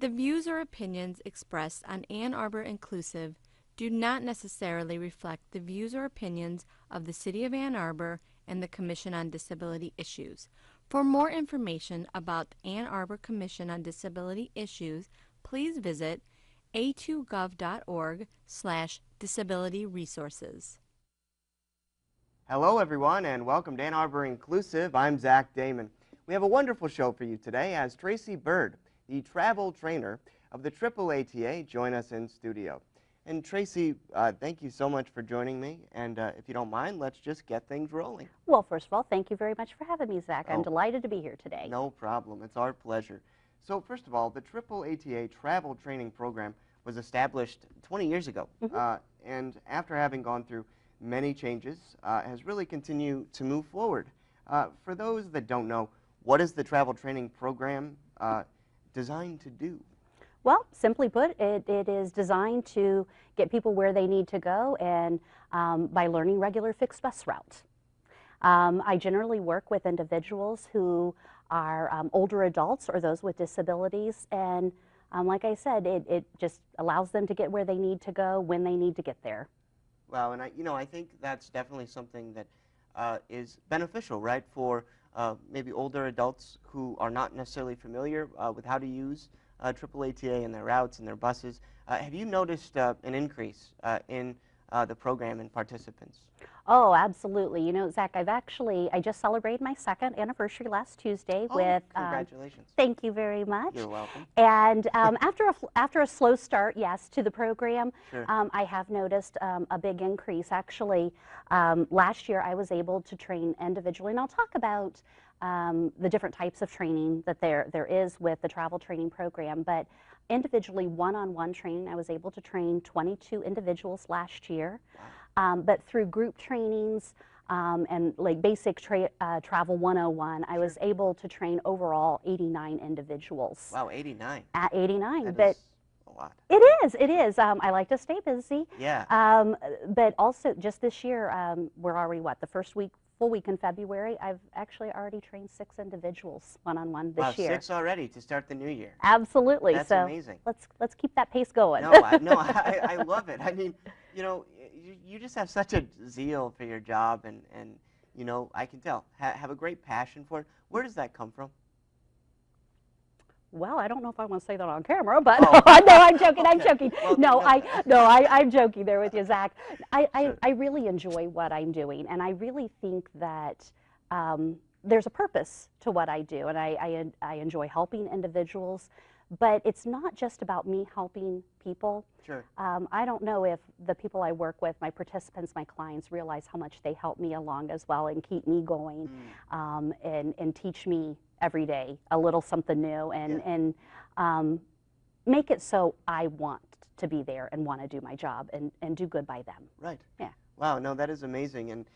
The views or opinions expressed on Ann Arbor Inclusive do not necessarily reflect the views or opinions of the City of Ann Arbor and the Commission on Disability Issues. For more information about the Ann Arbor Commission on Disability Issues, please visit a2gov.org/disability resources. Hello everyone and welcome to Ann Arbor Inclusive. I'm Zach Damon. We have a wonderful show for you today as Tracy Byrd, the travel trainer of the AAATA, join us in studio. And Tracy, thank you so much for joining me, and if you don't mind, let's just get things rolling. Well, first of all, thank you very much for having me, Zach. I'm delighted to be here today. No problem. It's our pleasure. So first of all, the AAATA Travel Training Program was established 20 years ago, and after having gone through many changes, has really continued to move forward. For those that don't know, what is the Travel Training Program designed to do? Well, simply put, it is designed to get people where they need to go and by learning regular fixed bus routes. I generally work with individuals who are older adults or those with disabilities, and like I said, it just allows them to get where they need to go when they need to get there. Well, and I think that's definitely something that is beneficial, right, for maybe older adults who are not necessarily familiar with how to use AAATA and their routes and their buses. Have you noticed an increase in the program and participants? Oh, absolutely. You know, Zach, I just celebrated my second anniversary last Tuesday with. Congratulations. Thank you very much. You're welcome. And after a slow start, yes, to the program, Sure. I have noticed a big increase. Actually, last year I was able to train individually, and I'll talk about the different types of training that there is with the travel training program, but individually one-on-one training, I was able to train 22 individuals last year. Wow. But through group trainings and like basic travel 101, I was able to train overall 89 individuals. Wow, 89. 89, that is a lot. It is. I like to stay busy. Yeah. But also just this year, we're already the first full week in February, I've actually already trained 6 individuals one-on-one this year. 6 already to start the new year. Absolutely. That's so amazing. Let's keep that pace going. No, I love it. I mean, you just have such a zeal for your job, and I can tell, have a great passion for it. Where does that come from? Well, I don't know if I want to say that on camera, but oh. no, I'm joking. Okay. I'm joking. Well, I'm joking there with you, Zach. Sure. I really enjoy what I'm doing, and I really think that there's a purpose to what I do, and I enjoy helping individuals. But it's not just about me helping people. Sure. I don't know if the people I work with, my participants, my clients, realize how much they help me along as well and keep me going and teach me every day a little something new and make it so I want to be there and want to do my job and do good by them. Right. Yeah. Wow, no, that is amazing. And,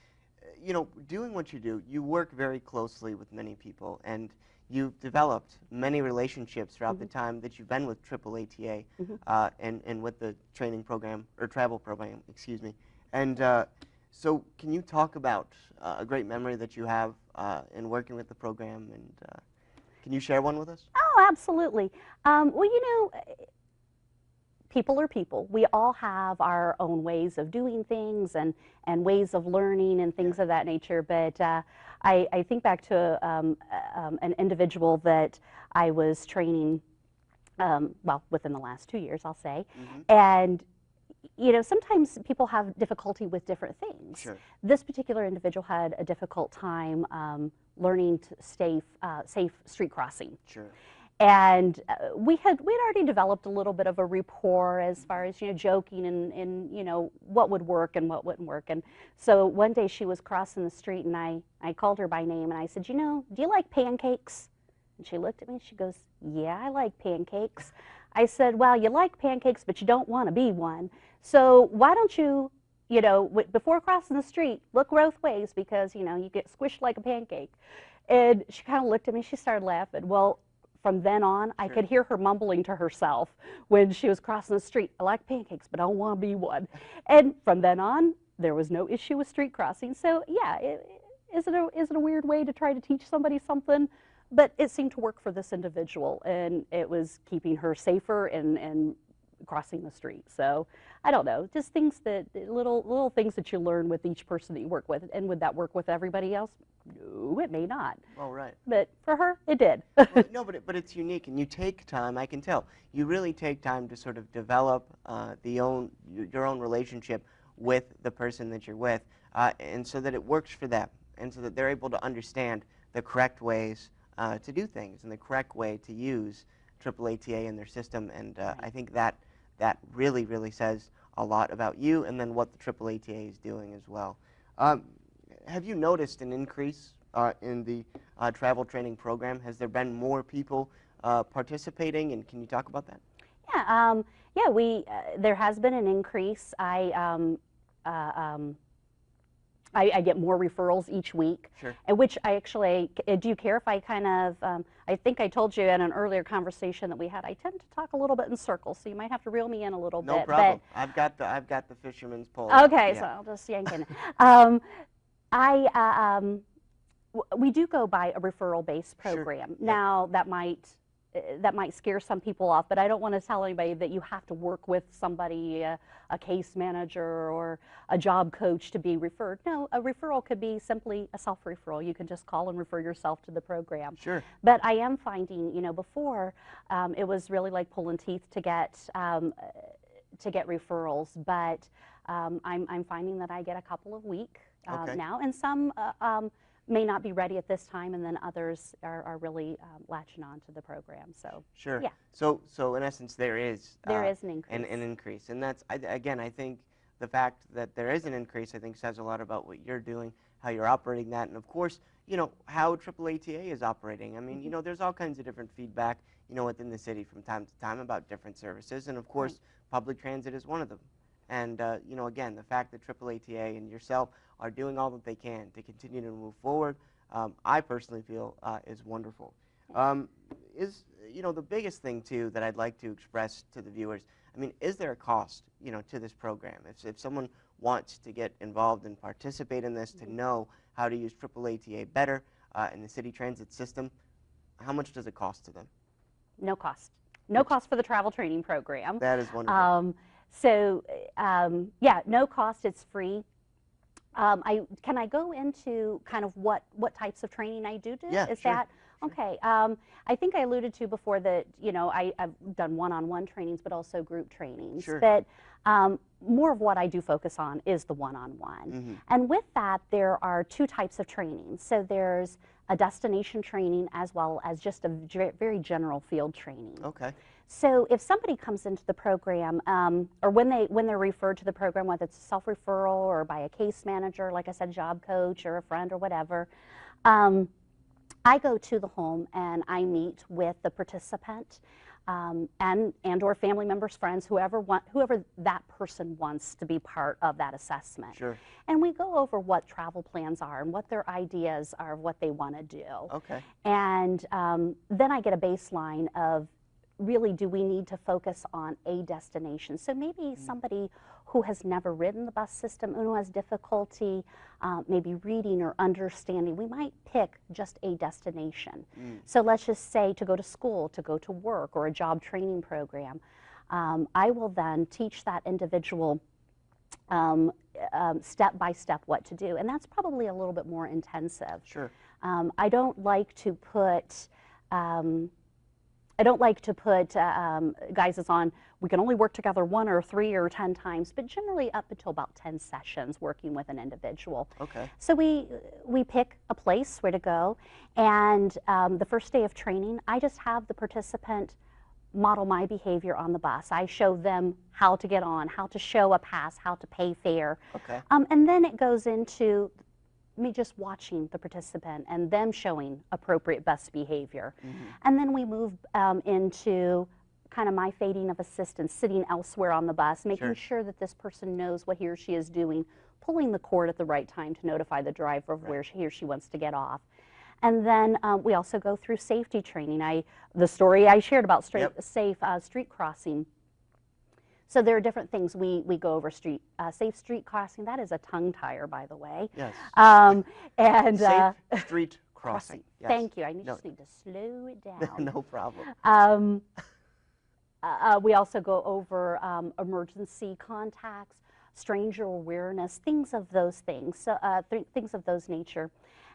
doing what you do, you work very closely with many people, and you've developed many relationships throughout the time that you've been with AAATA and with the training program, or travel program, excuse me. And so can you talk about a great memory that you have in working with the program, and can you share one with us? Oh, absolutely. Well, people are people. We all have our own ways of doing things and ways of learning and things of that nature. But I think back to an individual that I was training, within the last 2 years, I'll say. And sometimes people have difficulty with different things. Sure. This particular individual had a difficult time learning to stay safe street crossing. Sure. And we'd already developed a little bit of a rapport as far as joking and what would work and what wouldn't work. And so one day she was crossing the street, and I called her by name and I said, do you like pancakes? And she looked at me and she goes, yeah, I like pancakes. I said, well, you like pancakes, but you don't want to be one. So why don't you, before crossing the street, look both ways, because you get squished like a pancake. And she kind of looked at me. She started laughing. Well, from then on, I could hear her mumbling to herself when she was crossing the street. I like pancakes, but I don't want to be one. And from then on, there was no issue with street crossing. So yeah, is it a weird way to try to teach somebody something? but it seemed to work for this individual, and it was keeping her safer and crossing the street. So I don't know, just things that little things that you learn with each person that you work with. And would that work with everybody else? No, it may not. Oh, right. But for her, it did. Well, no, but it's unique, and you take time. I can tell you really take time to sort of develop your own relationship with the person that you're with, and so that it works for them, and so that they're able to understand the correct ways to do things and the correct way to use AAATA in their system. And I think that really says a lot about you, and then what the AAATA is doing as well. Have you noticed an increase in the travel training program? Has there been more people participating, and can you talk about that? Yeah, yeah. There has been an increase. I get more referrals each week, Sure. which I actually, do you care if I kind of, I think I told you in an earlier conversation that we had, I tend to talk a little bit in circles, so you might have to reel me in a little bit. No problem. I've got the fisherman's pole. Okay, Yeah. so I'll just yank in. We do go by a referral-based program. Sure. Now, that might scare some people off, but I don't want to tell anybody that you have to work with somebody, a case manager or a job coach to be referred. No, a referral could be simply a self-referral. You can just call and refer yourself to the program. Sure. But I am finding, before it was really like pulling teeth to get referrals, but I'm finding that I get a couple a week Okay. now, and some may not be ready at this time, and then others are really latching on to the program. So Sure. yeah. So in essence, there is an increase. an increase, and that's again, I think the fact that there is an increase, I think, says a lot about what you're doing, how you're operating that, and of course, how AAATA is operating. I mean, there's all kinds of different feedback, within the city from time to time about different services, and of course, public transit is one of them. And again, the fact that AAATA and yourself are doing all that they can to continue to move forward, I personally feel is wonderful. Is the biggest thing too that I'd like to express to the viewers? I mean, is there a cost to this program? If someone wants to get involved and participate in this, to know how to use AAATA better in the city transit system, how much does it cost to them? No cost. No cost for the travel training program. That is wonderful. Yeah, no cost. It's free. Can I go into kind of what types of training I do? Yeah, Is sure, that okay? I think I alluded to before that I've done one-on-one trainings, but also group trainings. Sure. But more of what I do focus on is the one-on-one. And with that, there are two types of training. So there's a destination training as well as just a very general field training. Okay. So if somebody comes into the program, or when they're referred to the program, whether it's a self-referral or by a case manager, like I said, job coach or a friend or whatever, I go to the home and I meet with the participant and or family members, friends, whoever that person wants to be part of that assessment. Sure. And we go over what travel plans are and what their ideas are of what they want to do. Okay. And then I get a baseline of, really, do we need to focus on a destination? So maybe somebody who has never ridden the bus system and who has difficulty maybe reading or understanding, we might pick just a destination. So let's just say to go to school, to go to work, or a job training program. I will then teach that individual step by step what to do, and that's probably a little bit more intensive. Sure. I don't like to put guys as on, we can only work together 1 or 3 or 10 times, but generally up until about 10 sessions working with an individual. Okay. So we pick a place where to go, and the first day of training, I just have the participant model my behavior on the bus. I show them how to get on, how to show a pass, how to pay fare. Okay. And then it goes into me just watching the participant and them showing appropriate bus behavior. And then we move into kind of my fading of assistance, sitting elsewhere on the bus, making sure that this person knows what he or she is doing, pulling the cord at the right time to notify the driver of where he or she wants to get off. And then we also go through safety training. The story I shared about safe street crossing. So there are different things we go over. Safe street crossing, that is a tongue tire, by the way. Yes. And safe street Crossing. Yes. Thank you. I No. just need to slow it down. No problem. We also go over emergency contacts, stranger awareness, things of those things, so, things of those nature.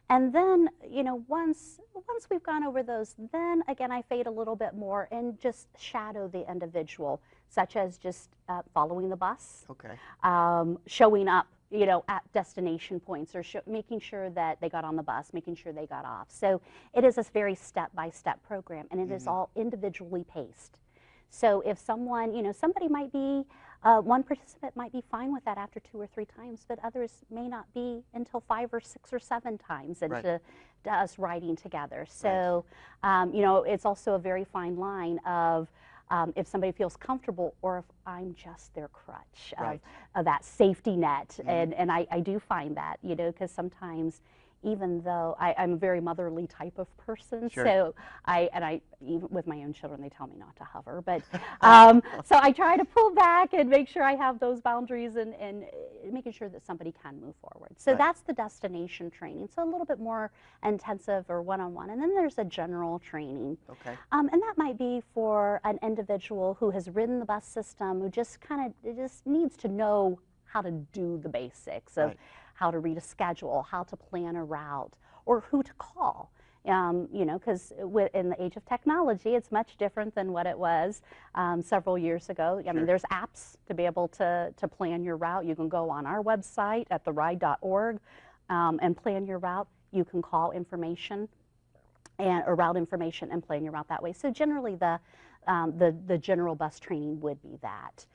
And then, you know, once we've gone over those, then again, I fade a little bit more and just shadow the individual, such as just following the bus, Okay. showing up, you know, at destination points, or making sure that they got on the bus, making sure they got off. So it is a very step-by-step program, and it is all individually paced. So if someone, you know, somebody might be, one participant might be fine with that after 2 or 3 times, but others may not be until 5 or 6 or 7 times into us riding together. So, you know, it's also a very fine line of if somebody feels comfortable, or if I'm just their crutch of that safety net. And I do find that, you know, because sometimes, even though I'm a very motherly type of person, so even with my own children, they tell me not to hover, but so I try to pull back and make sure I have those boundaries, and making sure that somebody can move forward. So that's the destination training. So a little bit more intensive or one-on-one, and then there's a general training. Okay. And that might be for an individual who has ridden the bus system, who just just needs to know how to do the basics of how to read a schedule, how to plan a route, or who to call. You know, because in the age of technology, it's much different than what it was several years ago. I mean, there's apps to be able to plan your route. You can go on our website at TheRide.org and plan your route. You can call information or route information and plan your route that way. So generally, the general bus training would be that.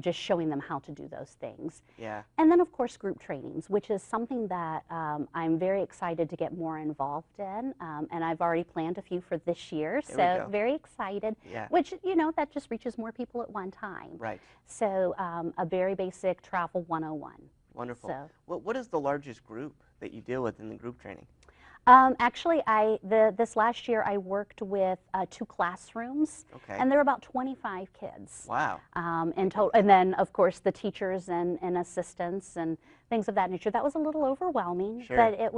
Just showing them how to do those things. And then, of course, group trainings, which is something that I'm very excited to get more involved in. And I've already planned a few for this year, so very excited. Which, you know, that just reaches more people at one time. So a very basic travel 101. Wonderful. So, what is the largest group that you deal with in the group training? Actually, this last year I worked with 2 classrooms, and there were about 25 kids. Wow. In total, and then of course the teachers and assistants and things of that nature. That was a little overwhelming, but it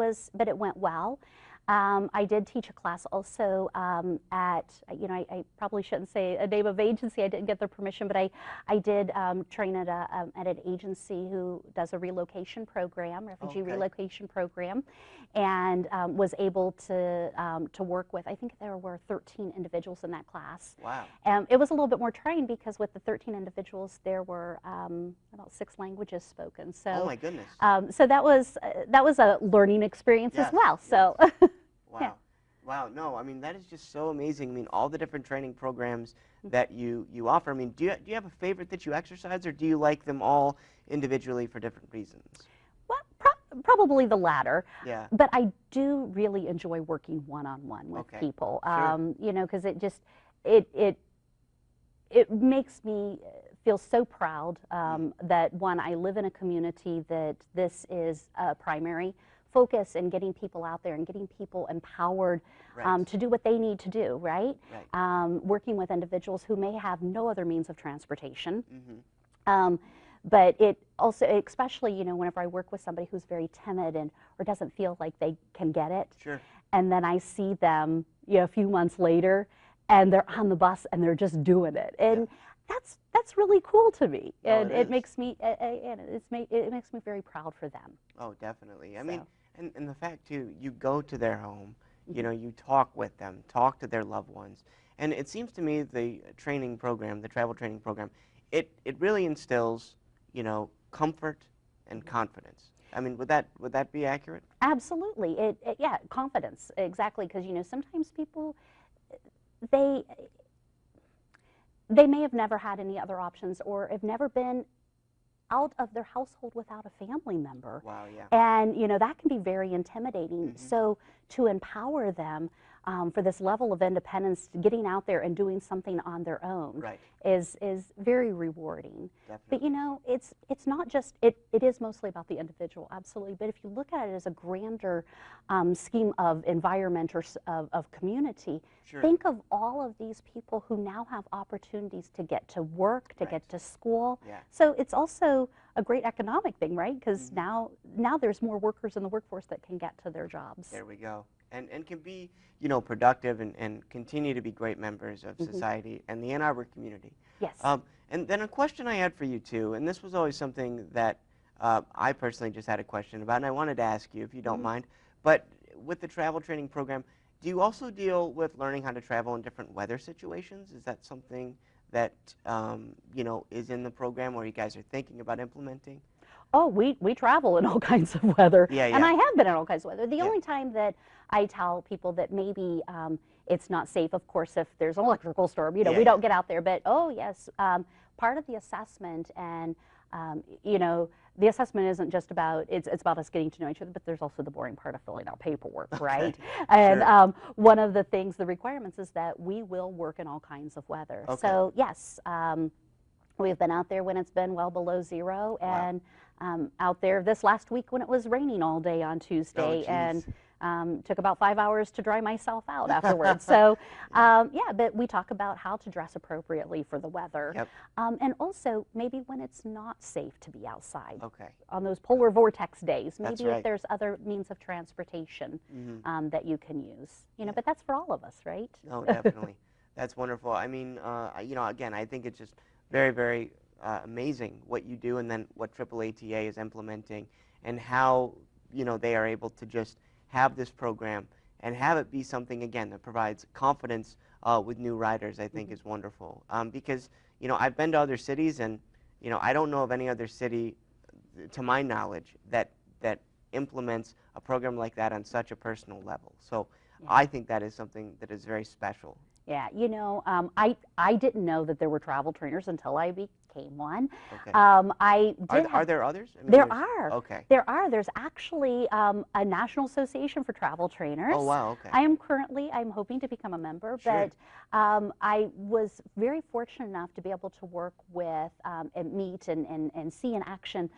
went well. I did teach a class also at, you know, I probably shouldn't say a name of agency. I didn't get their permission, but I did train at an agency who does a relocation program, refugee relocation program, and was able to work with, I think there were 13 individuals in that class. Wow. It was a little bit more trying because with the 13 individuals, there were about 6 languages spoken. So, oh my goodness. So that was a learning experience as well. So. Wow. Wow. No, I mean, that is just so amazing. I mean, all the different training programs that you offer. I mean, do you have a favorite that you exercise, or do you like them all individually for different reasons? Well, probably the latter. Yeah. But I do really enjoy working one-on-one with people. You know, because it makes me feel so proud that, one, I live in a community that this is a primary focus, in getting people out there and getting people empowered to do what they need to do, working with individuals who may have no other means of transportation. But it also, especially, you know, whenever I work with somebody who's very timid or doesn't feel like they can get it, and then I see them, you know, a few months later, and they're on the bus and they're just doing it, and that's really cool to me, and it makes me it makes me very proud for them. Oh, definitely. I mean, and the fact too, you go to their home, you know, you talk with them, talk to their loved ones, and it seems to me the training program, the travel training program, it really instills, you know, comfort and confidence. I mean, would that be accurate? Absolutely. Yeah, confidence, exactly, because, you know, sometimes people, they may have never had any other options, or have never been out of their household without a family member. Wow, yeah. And, you know, that can be very intimidating. So to empower them for this level of independence, getting out there and doing something on their own is very rewarding. But, you know, it's not just, it is mostly about the individual, absolutely. But if you look at it as a grander scheme of environment or of community, think of all of these people who now have opportunities to get to work, to get to school. So it's also a great economic thing, right? Because now there's more workers in the workforce that can get to their jobs. There we go. and can be, you know, productive and continue to be great members of Mm-hmm. society and the Ann Arbor community. Yes. And then a question I had for you too, and this was always something that I personally just had a question about, and I wanted to ask you if you don't Mm-hmm. mind. But with the travel training program, do you also deal with learning how to travel in different weather situations? Is that something that you know, is in the program or you guys are thinking about implementing? Oh, we travel in all kinds of weather, Yeah, and yeah, I have been in all kinds of weather. The yeah. only time that I tell people that maybe it's not safe, of course, if there's an electrical storm, you know, Yeah, we yeah. don't get out there. But oh yes, part of the assessment, and you know, the assessment isn't just about it's about us getting to know each other, but there's also the boring part of filling out paperwork, Okay, right? And sure. one of the things, the requirements, is that we will work in all kinds of weather. Okay. So yes. We've been out there when it's been well below zero, Wow. and out there this last week when it was raining all day on Oh, Tuesday, and geez. took about 5 hours to dry myself out afterwards. So Yeah. yeah, but we talk about how to dress appropriately for the weather, Yep. and also maybe when it's not safe to be outside. Okay. On those polar vortex days, That's maybe if right. there's other means of transportation Hmm. that you can use, you know, Yeah. but that's for all of us, right? No, definitely. That's wonderful. I mean, you know, again, I think it's just very, very amazing what you do and then what AAATA is implementing and how, you know, they are able to just have this program and have it be something, again, that provides confidence with new riders, I think Mhm. is wonderful. Because, you know, I've been to other cities and, you know, I don't know of any other city, to my knowledge, that implements a program like that on such a personal level. So Yeah. I think that is something that is very special. Yeah, you know, I didn't know that there were travel trainers until I became one. Okay. I Are, did are have. there others? I mean, There there's, are. okay. There are. There's actually a National Association for Travel Oh, Trainers. wow, okay. I'm hoping to become a member, Sure. but I was very fortunate enough to be able to work with and meet and see in action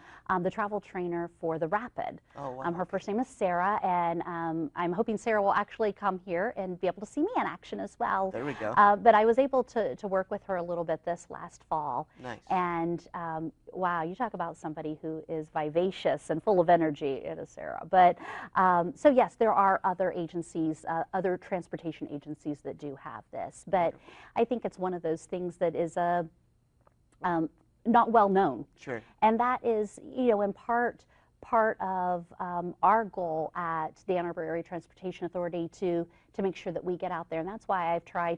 the travel trainer for the Rapid. Oh, wow, Her okay. first name is Sarah, and I'm hoping Sarah will actually come here and be able to see me in action as well. There we go. But I was able to work with her a little bit this last fall. Nice. And wow, you talk about somebody who is vivacious and full of energy. It is Sarah. But so yes, there are other agencies, other transportation agencies that do have this. But Wonderful. I think it's one of those things that is not well known. Sure. And that is, you know, in part of our goal at the Ann Arbor Area Transportation Authority to make sure that we get out there. And that's why I try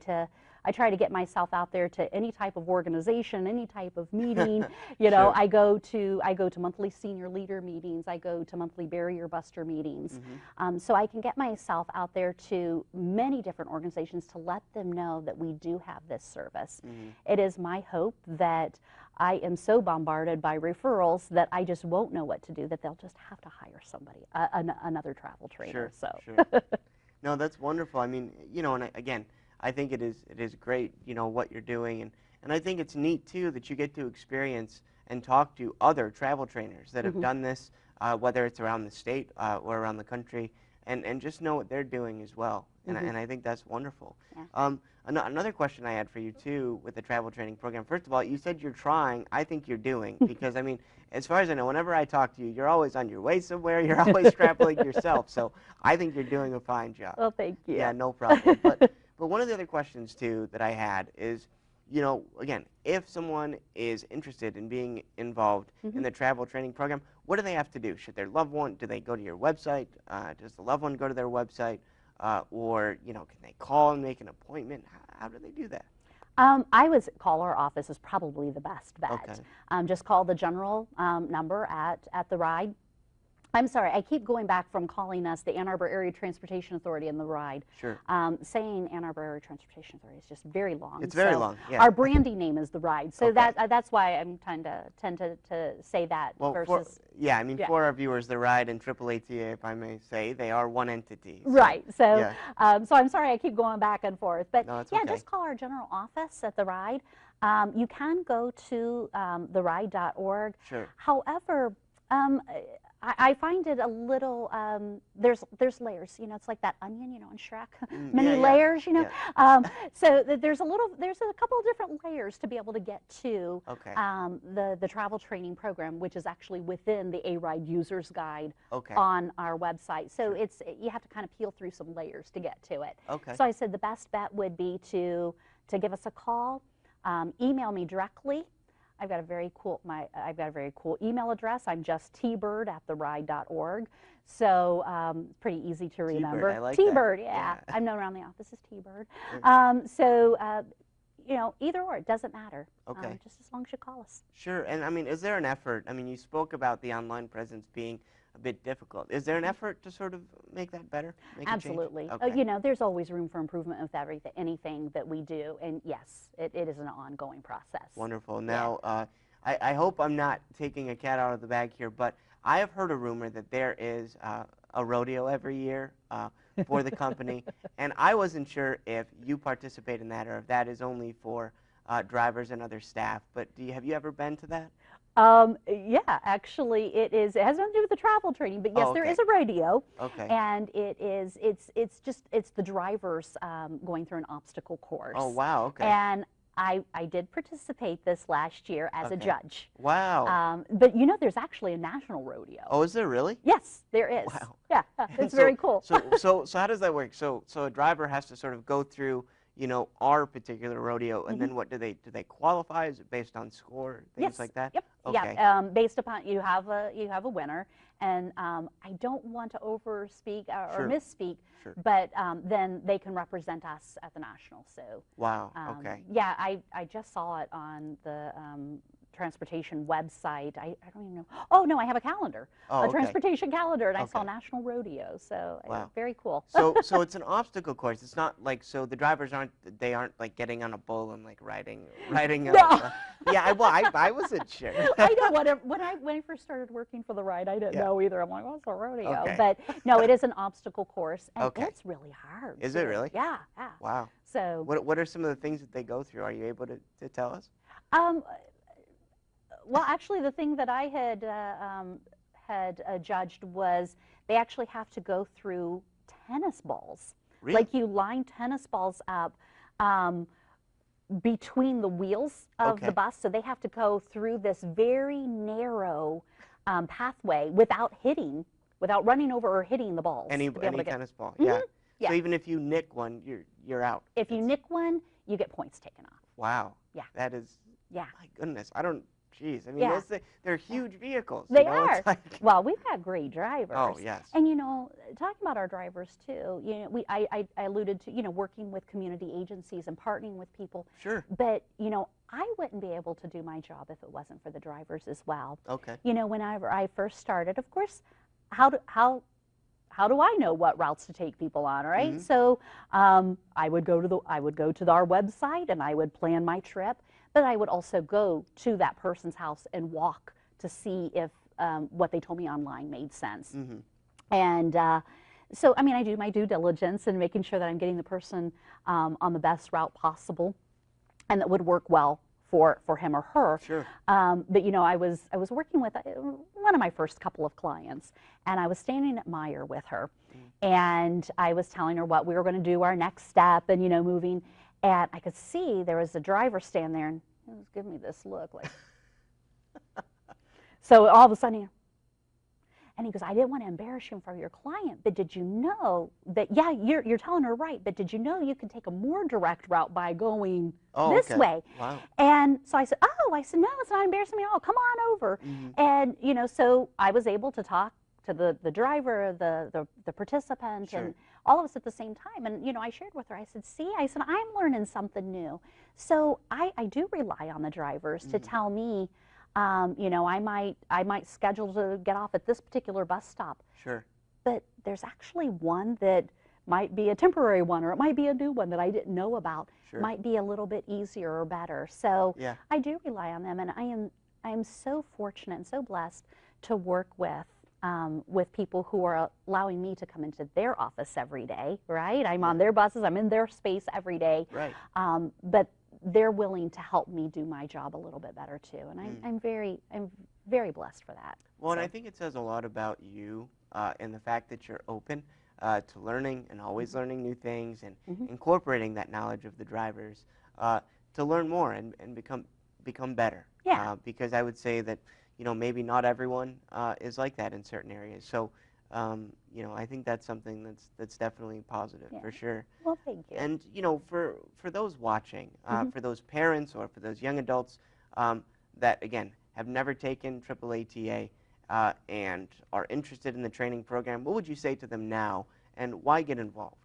to get myself out there to any type of organization, any type of meeting. You know, Sure. I go to monthly senior leader meetings. I go to monthly barrier buster meetings. Mm-hmm. So I can get myself out there to many different organizations to let them know that we do have this service. Mm-hmm. It is my hope that I am so bombarded by referrals that I just won't know what to do, that they'll just have to hire somebody, another travel trainer. Sure. So. Sure. No, that's wonderful. I mean, you know, and again, I think it is great, you know, what you're doing, and I think it's neat too that you get to experience and talk to other travel trainers that have Mhm. done this, whether it's around the state or around the country, and just know what they're doing as well. And Mhm. and I think that's wonderful. Yeah. Another question I had for you too with the travel training program. First of all, you said you're trying. I think you're doing because I mean, as far as I know, whenever I talk to you, you're always on your way somewhere. You're always traveling yourself. So I think you're doing a fine job. Well, thank you. Yeah, no problem. But one of the other questions too that I had is, you know, again, if someone is interested in being involved in Mhm. the travel training program, what do they have to do? Should their loved one, do they go to your website? Does the loved one go to their website? Or, you know, can they call and make an appointment? How do they do that? I would call our office is probably the best bet. Okay. Just call the general number at TheRide. I'm sorry, I keep going back from calling us the Ann Arbor Area Transportation Authority and TheRide. Sure. Saying Ann Arbor Area Transportation Authority is just very long. It's very so long, yeah. Our branding name is TheRide, so Okay. that's why I'm tend to say that Well, versus. I mean, Yeah. for our viewers, TheRide and AAATA, if I may say, they are one entity. So, Right. So, yeah. so I'm sorry I keep going back and forth, but No, it's yeah, okay. just call our general office at TheRide. You can go to theride.org. Sure. However, I find it a little, there's layers, you know, it's like that onion, you know, in Shrek, Mm, many yeah, yeah, layers, you know. yeah. So there's a couple of different layers to be able to get to Okay. the travel training program, which is actually within the TheRide user's guide Okay. on our website. So Sure. you have to kind of peel through some layers to get to it. Okay. So I said the best bet would be to give us a call, email me directly. I've got a very cool email address. I'm just tbird@theride.org. So pretty easy to T-Bird, remember. I like that. T-Bird, yeah. Yeah. I'm known around the office as T-Bird. Sure. You know, either or, it doesn't matter. Okay. Just as long as you call us. Sure. And I mean, is there an effort? I mean, you spoke about the online presence being a bit difficult. Is there an effort to sort of make that better? Make a change? Absolutely. Okay. You know, there's always room for improvement with anything that we do. And yes, it is an ongoing process. Wonderful. Now, I hope I'm not taking a cat out of the bag here, but I have heard a rumor that there is a rodeo every year for the company, and I wasn't sure if you participate in that or if that is only for drivers and other staff. But have you ever been to that? Yeah, actually, it is. It has nothing to do with the travel training, but yes, Oh, there okay. is a rodeo, Okay. and it's the drivers going through an obstacle course. Oh, wow. Okay. And I did participate this last year as a Okay. judge. Wow. But you know, there's actually a national rodeo. Oh, is there really? Yes, there is. Wow. Yeah, And it's very cool. So how does that work? So a driver has to sort of go through, you know, our particular rodeo, and then what do they qualify? Is it based on score, things Yes. like that? Yep. Okay. Yeah. Based upon you have a winner, and I don't want to overspeak or Sure. misspeak, Sure. but then they can represent us at the national. So Wow. Okay. yeah, I just saw it on the transportation website. I don't even know. Oh no, I have a calendar, Oh, a okay. transportation calendar, and I saw Okay. national rodeo. So Wow. very cool. So it's an obstacle course. It's not like, so the drivers aren't like getting on a bull and like riding. No. Yeah. I wasn't sure. I know when I first started working for TheRide, I didn't Yeah. know either. I'm like, what's a rodeo? Okay. But no, it is an obstacle course, and Okay. it's really hard. Is it too. really? Yeah, yeah. Wow. So What are some of the things that they go through? Are you able to tell us? um, well, actually, the thing that I had judged was they actually have to go through tennis balls. Really? Like you line tennis balls up between the wheels of Okay. the bus, so they have to go through this very narrow pathway without running over or hitting the balls. Any to be able to get, tennis ball? Mhm. Yeah. Yeah. So even if you nick one, you're out. if you nick one, you get points taken off. Wow. Yeah. That is. Yeah. My goodness. I don't. Jeez. I mean, Yeah. they're huge vehicles. They you know? are. It's like, Well, we've got great drivers. oh yes. And you know, talking about our drivers too, you know, I alluded to, you know, working with community agencies and partnering with people. Sure. But you know, I wouldn't be able to do my job if it wasn't for the drivers as well. Okay. You know, whenever I first started, of course, how do I know what routes to take people on, right? Mhm. So I would go to our website and I would plan my trip, but I would also go to that person's house and walk to see if what they told me online made sense. Mm-hmm. And so, I mean, I do my due diligence in making sure that I'm getting the person on the best route possible, and that would work well for him or her. Sure. But you know, I was working with one of my first couple of clients, and I was standing at Meyer with her, and I was telling her what we were going to do, our next step, and you know, moving. And I could see there was a driver stand there, and he was giving me this look like. So all of a sudden, and he goes, I didn't want to embarrass you in front of your client, but did you know that, yeah, you're telling her right, but did you know you can take a more direct route by going this okay. way? Wow. And so I said, no, it's not embarrassing me at all. Come on over. Mm-hmm. And, you know, so I was able to talk to the driver, the participant, Sure. and all of us at the same time. And, you know, I shared with her, I said, I'm learning something new. So I do rely on the drivers to tell me, you know, I might schedule to get off at this particular bus stop. Sure. But there's actually one that might be a temporary one, or it might be a new one that I didn't know about. Sure. Might be a little bit easier or better. So Yeah. I do rely on them, and I am so fortunate and so blessed to work with people who are allowing me to come into their office every day. Right? I'm on their buses. I'm in their space every day. Right. But they're willing to help me do my job a little bit better too, and I'm very blessed for that. Well, and So, I think it says a lot about you and the fact that you're open to learning and always learning new things and incorporating that knowledge of the drivers to learn more and become better. yeah. Because I would say that, you know, maybe not everyone is like that in certain areas. So, you know, I think that's something that's definitely positive Yeah. for sure. Well, thank you. And, you know, for those watching, for those parents or for those young adults that, again, have never taken AAATA and are interested in the training program, what would you say to them now and why get involved?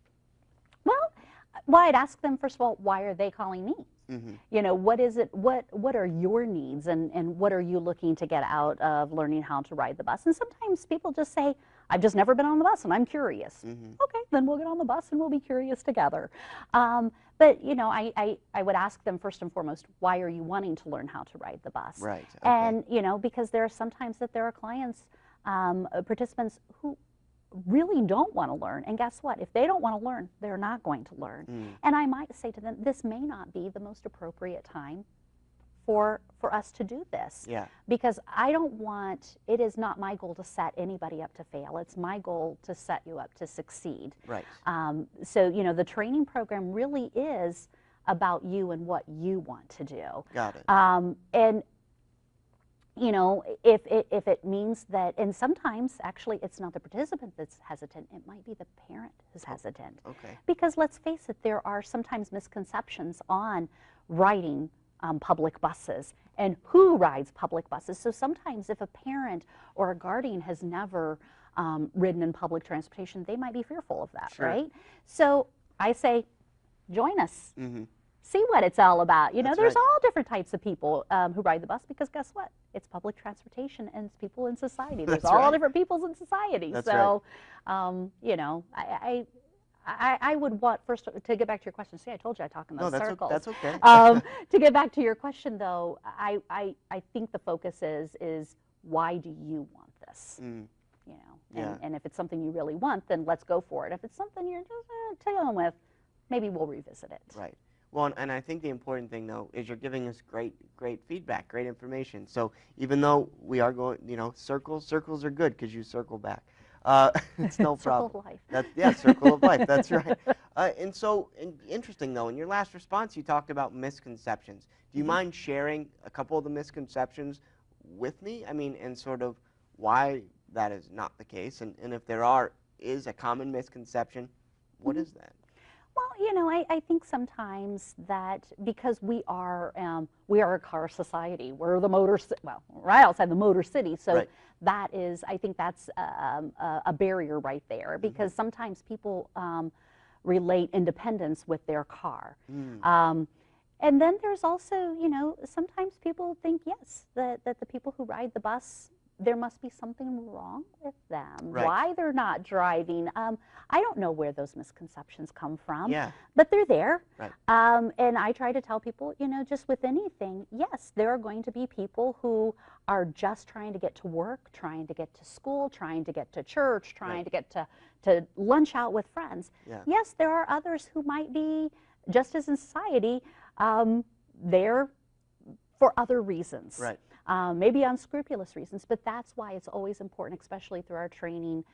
Well, I'd ask them, first of all, why are they calling me? Mm-hmm. You know, what is it, what are your needs, and what are you looking to get out of learning how to ride the bus? And sometimes people just say, I've just never been on the bus and I'm curious. Mm-hmm. Okay, then we'll get on the bus and we'll be curious together. But, you know, I would ask them first and foremost, why are you wanting to learn how to ride the bus? Right. Okay. And, you know, because there are sometimes that there are clients, participants who really don't want to learn. And guess what? If they don't want to learn, they're not going to learn. And I might say to them, this may not be the most appropriate time for us to do this. Yeah. Because I don't want, it is not my goal to set anybody up to fail. It's my goal to set you up to succeed. Right. So, you know, the training program really is about you and what you want to do. Got it. And you know, if it means that, and sometimes actually it's not the participant that's hesitant, it might be the parent who's hesitant. Okay. Because let's face it, there are sometimes misconceptions on riding public buses and who rides public buses. So sometimes if a parent or a guardian has never ridden in public transportation, they might be fearful of that, Sure. right? So I say, join us. Mm-hmm. See what it's all about. You know, That's there's right. all different types of people who ride the bus, because guess what? It's public transportation and it's people in society. There's That's all right. different peoples in society. That's so, you know, I would want, first, to get back to your question, see, I told you I talk in those circles. That's okay. To get back to your question, though, I think the focus is why do you want this? Mm. You know, Yeah. and if it's something you really want, then let's go for it. If it's something you're just toying with, maybe we'll revisit it. Right. Well, and I think the important thing, though, is you're giving us great feedback, great information. So even though we are going, you know, circles are good because you circle back. It's no problem. Circle of life. Yeah, circle of life. That's right. And so, interesting, though, in your last response, you talked about misconceptions. Do you mind sharing a couple of the misconceptions with me? I mean, and sort of why that is not the case, and if there is a common misconception, what is that? Well, you know, I think sometimes that because we are a car society, we're the right outside the motor city, so Right. that is, I think that's a barrier right there, because sometimes people relate independence with their car. And then there's also, you know, sometimes people think, yes, that the people who ride the bus, there must be something wrong with them, Right. why they're not driving. I don't know where those misconceptions come from, Yeah. but they're there. Right. And I try to tell people, you know, just with anything, yes, there are going to be people who are just trying to get to work, trying to get to school, trying to get to church, trying to get to lunch out with friends. Yeah. Yes, there are others who might be, just as in society, there for other reasons. Right. Maybe unscrupulous reasons, but that's why it's always important, especially through our training,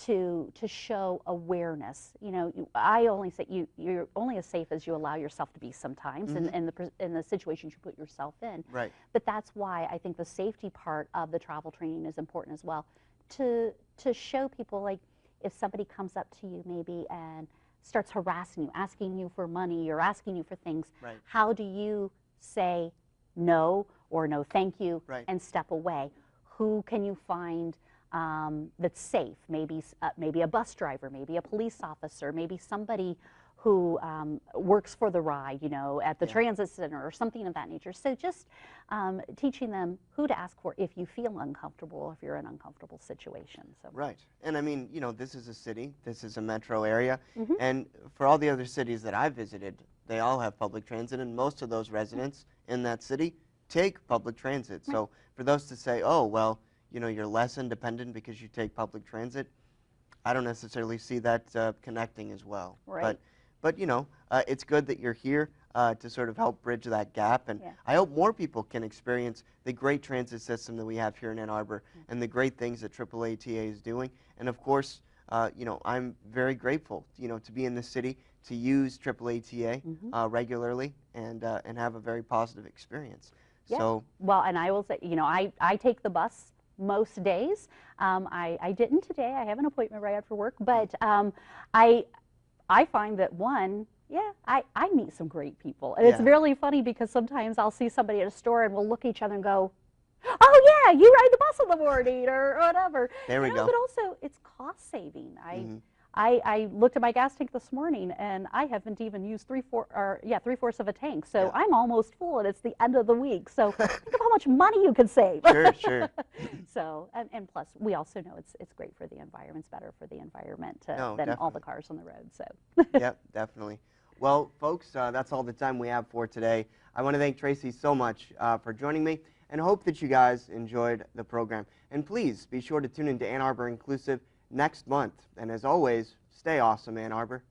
to show awareness. You know, I only say you're only as safe as you allow yourself to be sometimes, in the situations you put yourself in. Right. But that's why I think the safety part of the travel training is important as well, to show people, like, if somebody comes up to you maybe and starts harassing you, asking you for money or asking you for things, Right. how do you say no or no thank you, Right. and step away? Who can you find that's safe? Maybe a bus driver, maybe a police officer, maybe somebody who works for TheRide, you know, at the transit center or something of that nature. So just teaching them who to ask for if you feel uncomfortable, if you're in an uncomfortable situation. So. Right. And I mean, you know, this is a city, this is a metro area, and for all the other cities that I've visited, they all have public transit, and most of those residents in that city take public transit. Right. So for those to say, oh, well, you know, you're less independent because you take public transit, I don't necessarily see that connecting as well. Right. But you know, it's good that you're here. to sort of help bridge that gap. And Yeah. I hope more people can experience the great transit system that we have here in Ann Arbor and the great things that AAATA is doing. And of course, you know, I'm very grateful, you know, to be in the city, to use AAATA regularly and have a very positive experience. Yeah. So, well, and I will say, you know, I take the bus most days. I didn't today. I have an appointment right after work, but I find that I meet some great people. And it's Yeah. really funny because sometimes I'll see somebody at a store and we'll look at each other and go, oh yeah, you ride the bus in the morning or whatever. There we go. But also it's cost saving. Mhm. I looked at my gas tank this morning and I haven't even used three-fourths of a tank. So Yeah. I'm almost full and it's the end of the week. So think of how much money you could save. Sure, sure. So, and plus we also know it's great for the environment. It's better for the environment than definitely. all the cars on the road. So. Yep, definitely. Well, folks, that's all the time we have for today. I want to thank Tracy so much for joining me and hope that you guys enjoyed the program. And please be sure to tune into Ann Arbor Inclusive next month. And as always, stay awesome, Ann Arbor.